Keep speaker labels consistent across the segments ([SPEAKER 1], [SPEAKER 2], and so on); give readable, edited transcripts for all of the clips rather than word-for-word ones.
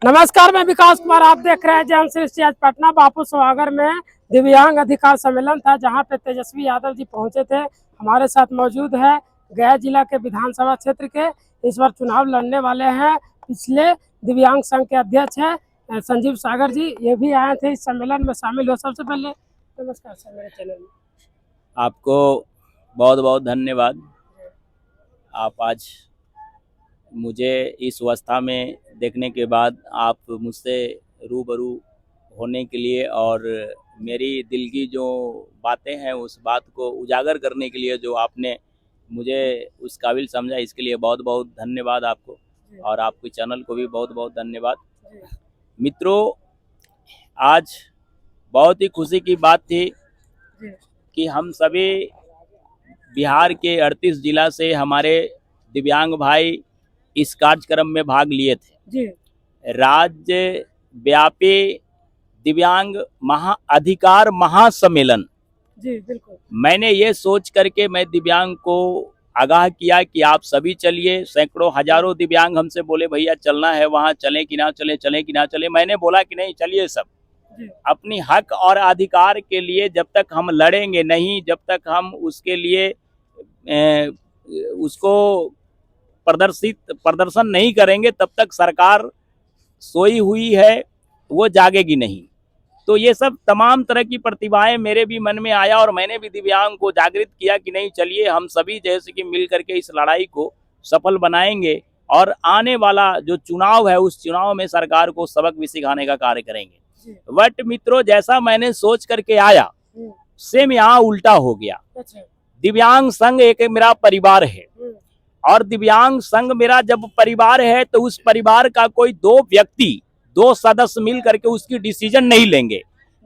[SPEAKER 1] नमस्कार, मैं विकास कुमार। आप देख रहे हैं जैन सृष्टि। आज पटना बापू सभागार में दिव्यांग अधिकार सम्मेलन था, जहां पे तेजस्वी यादव जी पहुंचे थे। हमारे साथ मौजूद है गया जिला के विधानसभा क्षेत्र के इस बार चुनाव लड़ने वाले हैं, पिछले दिव्यांग संघ के अध्यक्ष हैं संजीव सागर जी। ये भी आए थे इस सम्मेलन में शामिल हो। सबसे पहले नमस्कार सर, मेरे चैनल में
[SPEAKER 2] आपको बहुत बहुत धन्यवाद। आप आज मुझे इस अवस्था में देखने के बाद आप मुझसे रूबरू होने के लिए और मेरी दिल की जो बातें हैं उस बात को उजागर करने के लिए जो आपने मुझे उस काबिल समझा, इसके लिए बहुत बहुत धन्यवाद आपको। और आपके चैनल को भी बहुत बहुत धन्यवाद। मित्रों, आज बहुत ही खुशी की बात थी कि हम सभी बिहार के 38 जिला से हमारे दिव्यांग भाई इस कार्यक्रम में भाग लिए थे। राज्य व्यापी दिव्यांग अधिकार महासम्मेलन।
[SPEAKER 1] जी बिल्कुल।
[SPEAKER 2] मैंने ये सोच करके मैं दिव्यांग को आगाह किया कि आप सभी चलिए। सैकड़ों हजारों दिव्यांग हमसे बोले भैया चलना है, वहाँ चलें कि ना चले, चलें कि ना चले। मैंने बोला कि नहीं, चलिए सब। अपनी हक और अधिकार के लिए जब तक हम लड़ेंगे नहीं, जब तक हम उसके लिए उसको प्रदर्शन नहीं करेंगे, तब तक सरकार सोई हुई है, वो जागेगी नहीं। तो ये सब तमाम तरह की प्रतिभाएं मेरे भी मन में आया और मैंने भी दिव्यांग को जागृत किया कि नहीं, चलिए हम सभी जैसे कि मिल करके इस लड़ाई को सफल बनाएंगे और आने वाला जो चुनाव है उस चुनाव में सरकार को सबक भी सिखाने का कार्य करेंगे। बट मित्रों, जैसा मैंने सोच करके आया सेम यहाँ उल्टा हो गया। दिव्यांग संघ एक मेरा परिवार है और दिव्यांग संघ मेरा जब परिवार है तो उस परिवार का कोई दो व्यक्ति, दो सदस्य मिल करके उसकी डिसीजन नहीं लेंगे।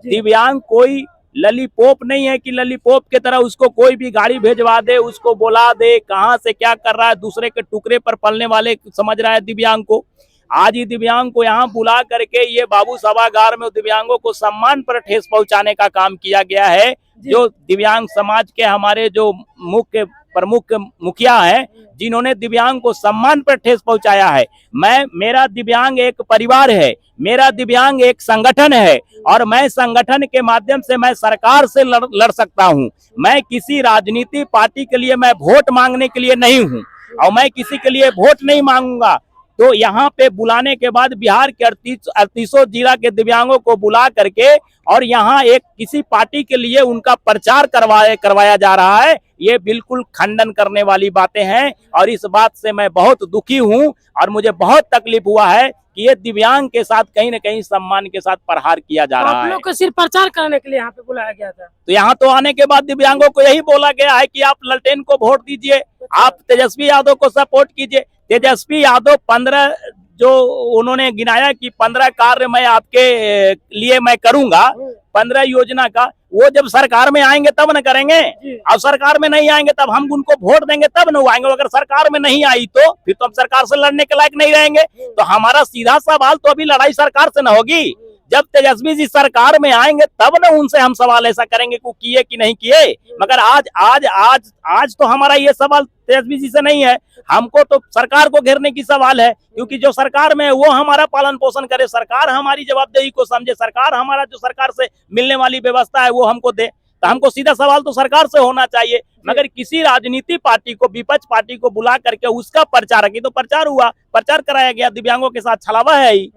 [SPEAKER 2] दिव्यांग कोई ललीपॉप नहीं है कि ललीपॉप की तरह उसको कोई भी गाड़ी भेजवा दे, उसको बुला दे, कहां से क्या कर रहा है, दूसरे के टुकड़े पर पलने वाले समझ रहा है दिव्यांग को। आज ही दिव्यांग को यहाँ बुला करके ये बाबू सभागार में दिव्यांगों को सम्मान पर ठेस पहुंचाने का काम किया गया है। जो दिव्यांग समाज के हमारे जो मुख्य प्रमुख मुखिया हैं, जिन्होंने दिव्यांग को सम्मान पर ठेस पहुंचाया है। मेरा दिव्यांग एक परिवार है, मेरा दिव्यांग एक संगठन है और मैं संगठन के माध्यम से मैं सरकार से लड़ सकता हूं। मैं किसी राजनीति पार्टी के लिए मैं वोट मांगने के लिए नहीं हूं और मैं किसी के लिए वोट नहीं मांगूंगा। तो यहाँ पे बुलाने के बाद बिहार के 38 जिला के दिव्यांगों को बुला करके और यहाँ एक किसी पार्टी के लिए उनका प्रचार करवाया जा रहा है, ये बिल्कुल खंडन करने वाली बातें हैं। और इस बात से मैं बहुत दुखी हूँ और मुझे बहुत तकलीफ हुआ है कि ये दिव्यांग के साथ कहीं न कहीं सम्मान के साथ प्रहार किया जा रहा है।
[SPEAKER 1] आप लोग को सिर्फ प्रचार करने के लिए यहाँ पे बुलाया गया था।
[SPEAKER 2] तो यहाँ तो आने के बाद दिव्यांगों को यही बोला गया है कि आप ललटेन को वोट दीजिए, आप तेजस्वी यादव को सपोर्ट कीजिए। तेजस्वी यादव 15 जो उन्होंने गिनाया कि 15 कार्य मैं आपके लिए मैं करूंगा, 15 योजना का, वो जब सरकार में आएंगे तब न करेंगे। अब सरकार में नहीं आएंगे तब हम उनको वोट देंगे तब न आएंगे। अगर सरकार में नहीं आई तो फिर तो हम सरकार से लड़ने के लायक नहीं रहेंगे। तो हमारा सीधा सवाल तो अभी लड़ाई सरकार से न होगी, जब तेजस्वी जी सरकार में आएंगे तब न उनसे हम सवाल ऐसा करेंगे को किए कि नहीं किए। मगर आज आज आज आज तो हमारा ये सवाल तेजस्वी जी से नहीं है, हमको तो सरकार को घेरने की सवाल है। क्योंकि जो सरकार में है वो हमारा पालन पोषण करे, सरकार हमारी जवाबदेही को समझे, सरकार हमारा जो सरकार से मिलने वाली व्यवस्था है वो हमको दे। तो हमको सीधा सवाल तो सरकार से होना चाहिए। मगर किसी राजनीति पार्टी को, विपक्ष पार्टी को बुला करके उसका प्रचार की तो प्रचार हुआ, प्रचार कराया गया, दिव्यांगों के साथ छलावा है ही।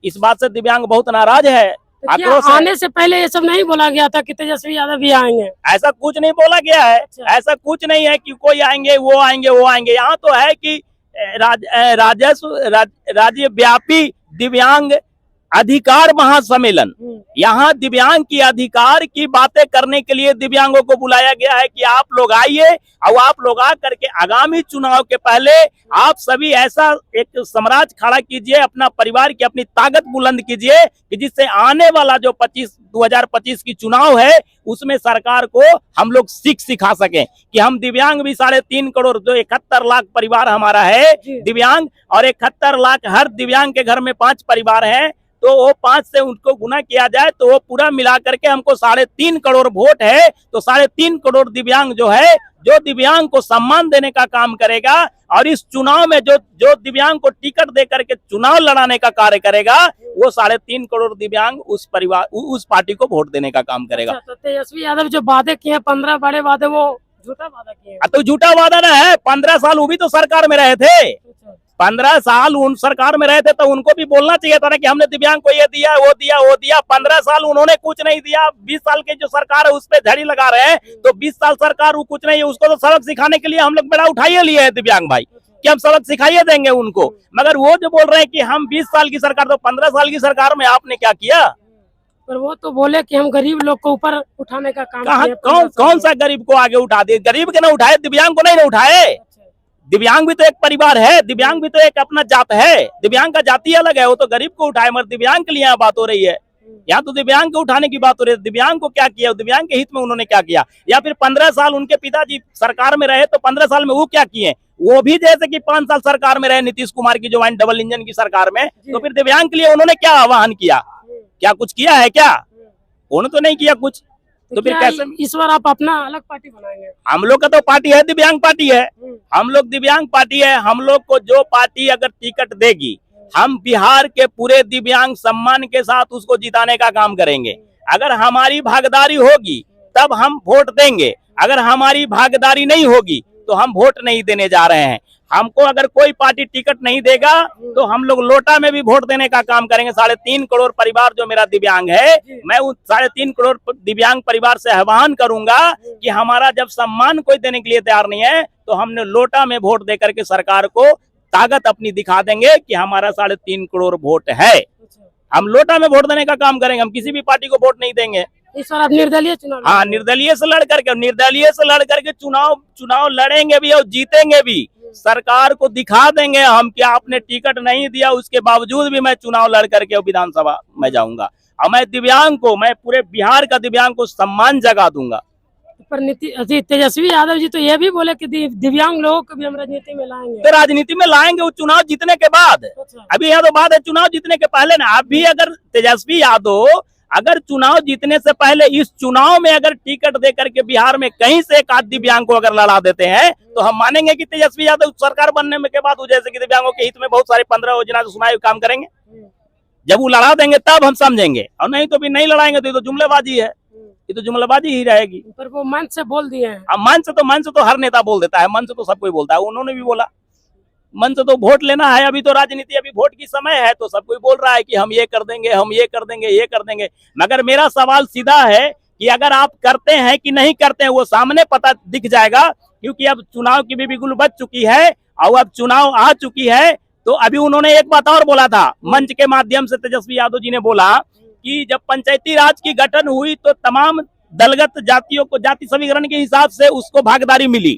[SPEAKER 2] इस बात से दिव्यांग बहुत नाराज है।
[SPEAKER 1] तो आने से पहले ये सब नहीं बोला गया था कि तेजस्वी यादव भी आएंगे?
[SPEAKER 2] ऐसा कुछ नहीं बोला गया है। ऐसा कुछ नहीं है कि कोई आएंगे वो आएंगे वो आएंगे। यहाँ तो है कि राज्य व्यापी दिव्यांग अधिकार महासम्मेलन, यहाँ दिव्यांग की अधिकार की बातें करने के लिए दिव्यांगों को बुलाया गया है कि आप लोग आइए और आप लोग आ करके आगामी चुनाव के पहले आप सभी ऐसा एक साम्राज्य खड़ा कीजिए, अपना परिवार की अपनी ताकत बुलंद कीजिए कि जिससे आने वाला जो 2025 की चुनाव है उसमें सरकार को हम लोग सिखा सकें कि हम दिव्यांग भी 3.5 करोड़, जो 71 लाख परिवार हमारा है दिव्यांग, और 71 लाख हर दिव्यांग के घर में 5 परिवार हैं, तो वो 5 से उनको गुना किया जाए तो वो पूरा मिला करके हमको 3.5 करोड़ वोट है। तो 3.5 करोड़ दिव्यांग जो है जो दिव्यांग को सम्मान देने का काम करेगा और इस चुनाव में जो दिव्यांग को टिकट दे करके चुनाव लड़ाने का कार्य करेगा, वो 3.5 करोड़ दिव्यांग उस परिवार उस पार्टी को वोट देने का काम करेगा।
[SPEAKER 1] अच्छा, तो तेजस्वी यादव जो वादे किए हैं 15 बड़े वादे, वो झूठा वादा किए हैं।
[SPEAKER 2] तो झूठा वादा ना है। 15 साल वो भी तो सरकार में रहे थे। 15 साल उन सरकार में रहे थे तो उनको भी बोलना चाहिए था ना कि हमने दिव्यांग को ये दिया, वो दिया, वो दिया। 15 साल उन्होंने कुछ नहीं दिया। 20 साल की जो सरकार है उस पर झड़ी लगा रहे हैं, तो 20 साल सरकार वो कुछ नहीं है। उसको तो सबक सिखाने के लिए हम लोग बेड़ा उठाइए लिए है दिव्यांग भाई कि हम सबक सिखाइए देंगे उनको। मगर वो जो बोल रहे हैं कि हम 20 साल की सरकार, तो 15 साल की सरकार में आपने क्या किया?
[SPEAKER 1] पर वो तो बोले कि हम गरीब लोग को ऊपर उठाने का काम
[SPEAKER 2] कहाँ
[SPEAKER 1] किए।
[SPEAKER 2] कौन सा गरीब को आगे उठा दिए? गरीब के ना उठाए, दिव्यांग को नहीं ना उठाए। दिव्यांग भी तो एक परिवार है, दिव्यांग भी तो एक अपना जात है। दिव्यांग का जाति अलग है, वो तो गरीब को उठाए, मगर दिव्यांग के लिए यहाँ बात हो रही है। यहाँ तो दिव्यांग को उठाने की बात हो रही है। दिव्यांग को क्या किया, दिव्यांग के हित में उन्होंने क्या किया? या फिर 15 साल उनके पिताजी सरकार में रहे, तो 15 साल में वो क्या किए? वो भी जैसे कि 5 साल सरकार में रहे नीतीश कुमार की जो डबल इंजन की सरकार में, तो फिर दिव्यांग के लिए उन्होंने क्या आह्वान किया? क्या कुछ किया है क्या? उन्होंने तो नहीं किया कुछ। तो फिर कैसे?
[SPEAKER 1] इस बार आप अपना अलग पार्टी बनाएंगे?
[SPEAKER 2] हम लोग का तो पार्टी है, दिव्यांग पार्टी है। हम लोग दिव्यांग पार्टी है। हम लोग को जो पार्टी अगर टिकट देगी, हम बिहार के पूरे दिव्यांग सम्मान के साथ उसको जिताने का काम करेंगे। अगर हमारी भागीदारी होगी तब हम वोट देंगे, अगर हमारी भागीदारी नहीं होगी तो हम वोट नहीं देने जा रहे हैं। हमको अगर कोई पार्टी टिकट नहीं देगा तो हम लोग लोटा में भी वोट देने का काम करेंगे। 3.5 करोड़ परिवार जो मेरा दिव्यांग है, मैं उस 3.5 करोड़ दिव्यांग परिवार से आह्वान करूंगा कि हमारा जब सम्मान कोई देने के लिए तैयार नहीं है, तो हमने लोटा में वोट दे करके सरकार को ताकत अपनी दिखा देंगे कि हमारा 3.5 करोड़ वोट है। हम लोटा में वोट देने का काम करेंगे, हम किसी भी पार्टी को वोट नहीं देंगे।
[SPEAKER 1] इस बार आप निर्दलीय चुनाव?
[SPEAKER 2] हाँ, निर्दलीय से लड़ करके चुनाव लड़ेंगे भी और जीतेंगे भी। सरकार को दिखा देंगे हम कि आपने टिकट नहीं दिया, उसके बावजूद भी मैं चुनाव लड़ करके विधानसभा में जाऊंगा और मैं पूरे बिहार का दिव्यांग को सम्मान जगा दूंगा।
[SPEAKER 1] पर तेजस्वी यादव जी तो ये भी बोले कि दिव्यांग लोगों को भी हम राजनीति में लाएंगे।
[SPEAKER 2] तो राजनीति में लाएंगे वो चुनाव जीतने के बाद। अभी यहाँ तो बात है चुनाव जीतने के पहले ना। अभी अगर तेजस्वी यादव अगर चुनाव जीतने से पहले इस चुनाव में अगर टिकट दे करके बिहार में कहीं से एक आध दिव्यांग को अगर लड़ा देते हैं, तो हम मानेंगे कि तेजस्वी यादव सरकार बनने में के बाद जैसे कि दिव्यांगों के हित में बहुत सारे 15 योजना सुनाए काम करेंगे। जब वो लड़ा देंगे तब हम समझेंगे, और नहीं तो भी नहीं लड़ाएंगे तो ये तो जुमलेबाजी है, ये तो जुमलेबाजी ही रहेगी।
[SPEAKER 1] पर वो मन से बोल दिए हैं।
[SPEAKER 2] मन से तो हर नेता बोल देता है, मन से तो सब कोई बोलता है। उन्होंने भी बोला मन से तो वोट लेना है। अभी तो राजनीति, अभी वोट की समय है, तो सब कोई बोल रहा है कि हम ये कर देंगे, हम ये कर देंगे, ये कर देंगे। मगर मेरा सवाल सीधा है कि अगर आप करते हैं कि नहीं करते हैं, वो सामने पता दिख जाएगा। क्योंकि अब चुनाव की भी बिगुल बच चुकी है और अब चुनाव आ चुकी है। तो अभी उन्होंने एक बात और बोला था मंच के माध्यम से, तेजस्वी यादव जी ने बोला कि जब पंचायती राज की गठन हुई तो तमाम दलगत जातियों को जाति समीकरण के हिसाब से उसको भागीदारी मिली,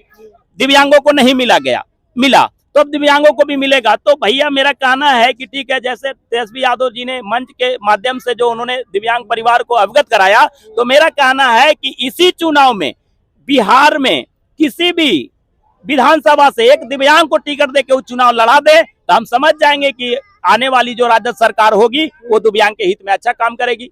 [SPEAKER 2] दिव्यांगों को नहीं मिला, तो अब दिव्यांगों को भी मिलेगा। तो भैया मेरा कहना है कि ठीक है, जैसे तेजस्वी यादव जी ने मंच के माध्यम से जो उन्होंने दिव्यांग परिवार को अवगत कराया, तो मेरा कहना है कि इसी चुनाव में बिहार में किसी भी विधानसभा से एक दिव्यांग को टिकट देके वो चुनाव लड़ा दे, तो हम समझ जाएंगे कि आने वाली जो राजद सरकार होगी वो दिव्यांग के हित में अच्छा काम करेगी।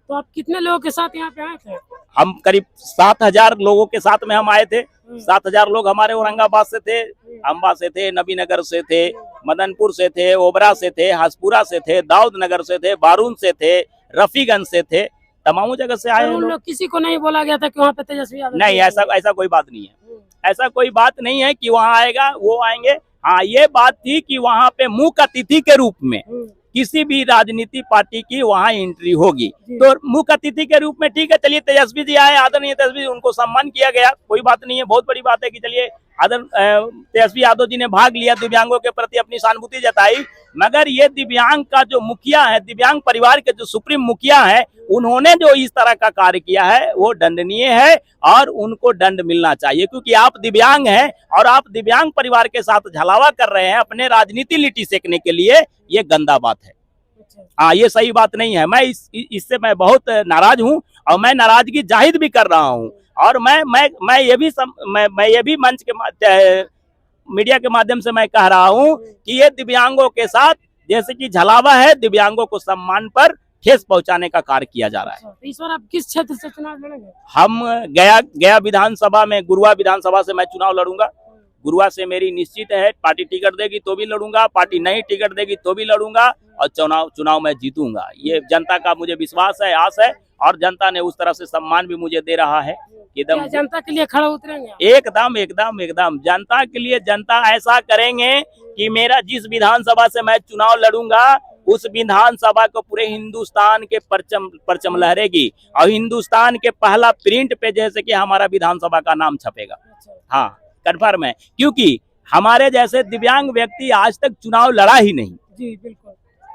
[SPEAKER 1] तो आप कितने लोगों के साथ यहाँ पे आए थे?
[SPEAKER 2] हम करीब 7,000 लोगों के साथ में हम आए थे। 7,000 लोग हमारे औरंगाबाद से थे, अम्बा से थे, नबीनगर से थे, मदनपुर से थे, ओबरा से थे, हसपुरा से थे, दाऊद नगर से थे, बारून से थे, रफीगंज से थे, तमाम जगह से आए
[SPEAKER 1] उन लोग। किसी को नहीं बोला गया था कि वहाँ पे तेजस्वी यादव?
[SPEAKER 2] नहीं, ऐसा कोई बात नहीं है। ऐसा कोई बात नहीं है कि वहाँ आएगा वो आएंगे। हाँ, ये बात थी कि वहाँ पे मुख्य अतिथि के रूप में किसी भी राजनीति पार्टी की वहाँ एंट्री होगी, तो मुख्य अतिथि के रूप में ठीक है, चलिए तेजस्वी जी आए, आदरणीय तेजस्वी, उनको सम्मान किया गया, कोई बात नहीं है। बहुत बड़ी बात है कि चलिए तेजस्वी यादव जी ने भाग लिया, दिव्यांगों के प्रति अपनी सहानुभूति जताई। मगर ये दिव्यांग का जो मुखिया है, दिव्यांग परिवार के जो सुप्रीम मुखिया है, उन्होंने जो इस तरह का कार्य किया है वो दंडनीय है और उनको दंड मिलना चाहिए। क्योंकि आप दिव्यांग हैं और आप दिव्यांग परिवार के साथ झलावा कर रहे हैं अपने राजनीति लिट्टी सेकने के लिए, ये गंदा बात है। हाँ, ये सही बात नहीं है। मैं इससे मैं बहुत नाराज हूँ और मैं नाराजगी जाहिर भी कर रहा हूँ। और मैं ये भी मंच के मीडिया के माध्यम से मैं कह रहा हूँ कि ये दिव्यांगों के साथ जैसे कि झलावा है, दिव्यांगों को सम्मान पर ठेस पहुंचाने का कार्य किया जा रहा है।
[SPEAKER 1] तो इस बार आप किस क्षेत्र से चुनाव लड़ेंगे?
[SPEAKER 2] हम गया विधानसभा में, गुरुआ विधानसभा से मैं चुनाव लड़ूंगा। गुरुआ से मेरी निश्चित है, पार्टी टिकट देगी तो भी लड़ूंगा, पार्टी नहीं टिकट देगी तो भी लड़ूंगा और चुनाव में जीतूंगा। ये जनता का मुझे विश्वास है, आस है, और जनता ने उस तरह से सम्मान भी मुझे दे रहा है। एकदम
[SPEAKER 1] जनता के लिए खड़ा उतरेंगे?
[SPEAKER 2] एकदम जनता के लिए। जनता ऐसा करेंगे कि मेरा जिस विधानसभा से मैं चुनाव लड़ूंगा उस विधानसभा को पूरे हिंदुस्तान के परचम लहरेगी और हिंदुस्तान के पहला प्रिंट पे जैसे कि हमारा विधानसभा का नाम छपेगा। हाँ, कन्फर्म है, क्योंकि हमारे जैसे दिव्यांग व्यक्ति आज तक चुनाव लड़ा ही नहीं।
[SPEAKER 1] जी बिल्कुल,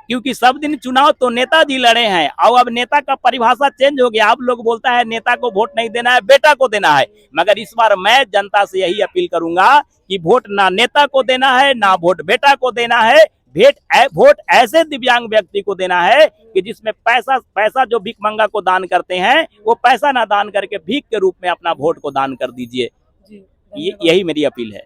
[SPEAKER 2] क्योंकि सब दिन चुनाव तो नेताजी लड़े हैं और अब नेता का परिभाषा चेंज हो गया। अब लोग बोलता है नेता को वोट नहीं देना है, बेटा को देना है। मगर इस बार मैं जनता से यही अपील करूंगा कि वोट ना नेता को देना है, ना वोट बेटा को देना है। वोट ऐसे दिव्यांग व्यक्ति को देना है कि जिसमें पैसा जो भीख मंगा को दान करते हैं वो पैसा ना दान करके भीख के रूप में अपना वोट को दान कर दीजिए। यही मेरी अपील है।